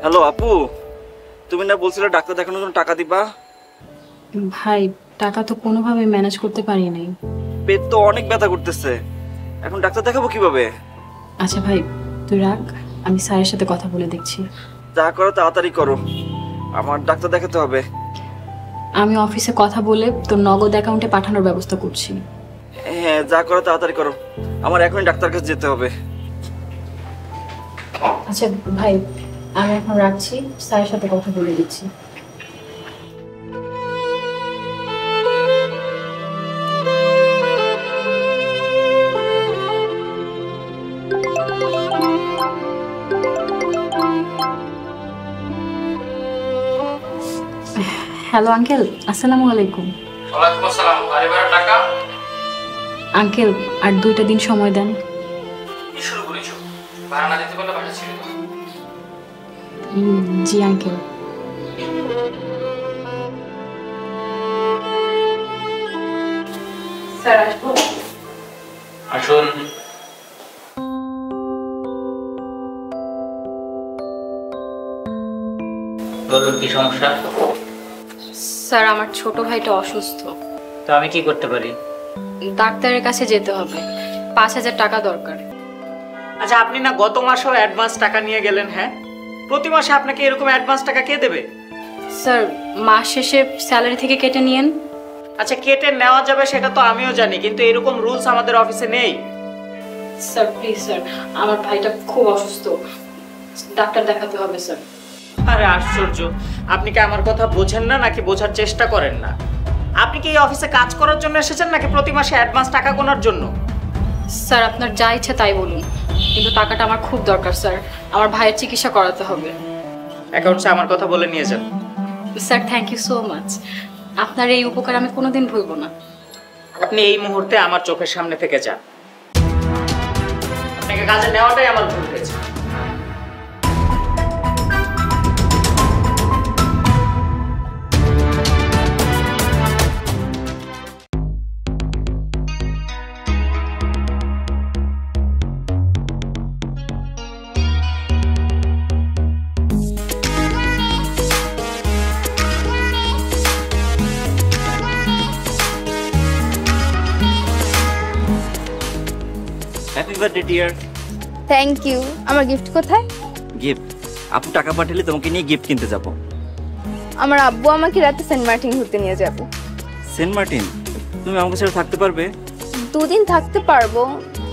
Hello আপু, তুমি না বলছিলে ডাক্তার দেখানোর জন্য টাকা দিবা? ভাই টাকা তো কোনোভাবে ম্যানেজ করতে পারি নাই। পেট তো অনেক ব্যথা করতেছে, এখন ডাক্তার দেখাবো কিভাবে? আচ্ছা ভাই তুই রাখ, আমি স্যারের সাথে কথা বলে দেখছি। যা করো তাড়াতাড়ি করো, আমার ডাক্তার দেখাতে হবে। আমি অফিসে কথা বলে তোর নগদ অ্যাকাউন্টে পাঠানোর ব্যবস্থা করছি। হ্যাঁ যা করো তাড়াতাড়ি করো, আমার এখনই ডাক্তার কাছে যেতে হবে। আচ্ছা ভাই আমি এখন রাখছি, স্যারের সাথে কথা বলে দিচ্ছি। হ্যালো আঙ্কেল, আসসালামু আলাইকুম। ওয়ালাইকুম আসসালাম। বাড়ি ভাড়া টাকা? আঙ্কেল আর 2টা দিন সময় দেন। কি শুরু করেছো? ভাড়া না দিতে পারলে বাসা ছেড়ে দাও। জি আঙ্কেল। স্যার আসবো? আসুন। বলুন কি সমস্যা? স্যার আমার ছোট ভাইটা অসুস্থ, তো আমি কি করতে পারি? ডাক্তারের কাছে যেতে হবে, 5,000 টাকা দরকার। আচ্ছা আপনি না গত মাসেও অ্যাডভান্স টাকা নিয়ে গেলেন? হ্যাঁ, প্রতি মাসে আপনাকে এরকম অ্যাডভান্স টাকা কে দেবে? স্যার মাস শেষে স্যালারি থেকে কেটে নিয়েন। আচ্ছা কেটে নেওয়া যাবে সেটা তো আমিও জানি, কিন্তু এরকম রুলস আমাদের অফিসে নেই। স্যার প্লিজ স্যার, আমার ভাইটা খুব অসুস্থ, ডাক্তার দেখাতে হবে স্যার। আরে আশ্চর্য, আপনি কি আমার কথা বোঝেন না নাকি বোঝার চেষ্টা করেন না? আপনি কি এই অফিসে কাজ করার জন্য এসেছেন নাকি প্রতি মাসে অ্যাডভান্স টাকা গোনার জন্য? স্যার আপনার যা ইচ্ছে তাই বলুন, কিন্তু টাকাটা আমার খুব দরকার স্যার, আমার ভাইয়ের চিকিৎসা করাতে হবে। অ্যাকাউন্টসে আমার কথা বলে নিয়ে যান। Sir thank you so much, আপনার এই উপকার আমি কোনোদিন ভুলবো না। আপনি এই মুহূর্তে আমার চোখের সামনে থেকে যান। আপনাকে কাজে নেওয়াটাই আমার ভুল হয়েছে। Happy birthday dear. Thank you. আমার গিফট কোথায়? গিফট? আপু টাকা পাঠালে তোমাকে নিয়ে গিফট কিনতে যাব। আমার আব্বু আমাকে রাতে সেন্ট মার্টিন ঘুরতে নিয়ে যাব। Saint Martin? তুমি আমাকে সাথে থাকতে পারবে? 2 দিন থাকতে পারবো,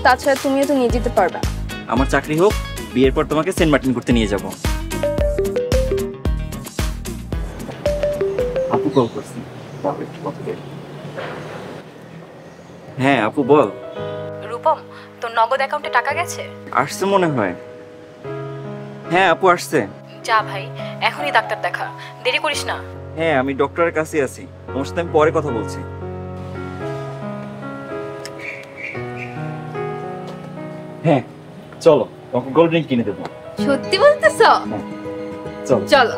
তাছাড়া তুমিও তো নিয়ে যেতে পারবে। আমার চাকরি হোক, বিয়ের পর তোমাকে সেন্ট মার্টিন ঘুরতে নিয়ে যাব। আপু কল করছি। হ্যাঁ আপু বল। রূপম তোর নগদ অ্যাকাউন্টে টাকা গেছে? আসছে মনে হয়। হ্যাঁ আপু আসছে। যা ভাই এখনই ডাক্তার দেখা, দেরি করিস না। হ্যাঁ আমি ডক্টরের কাছে আছি, তোমার সাথে আমি পরে কথা বলছি। হ্যাঁ চলো, তোমাকে গোল্ড ড্রিঙ্ক কিনে দেবো। সত্যি বলতেছো? চলো চলো।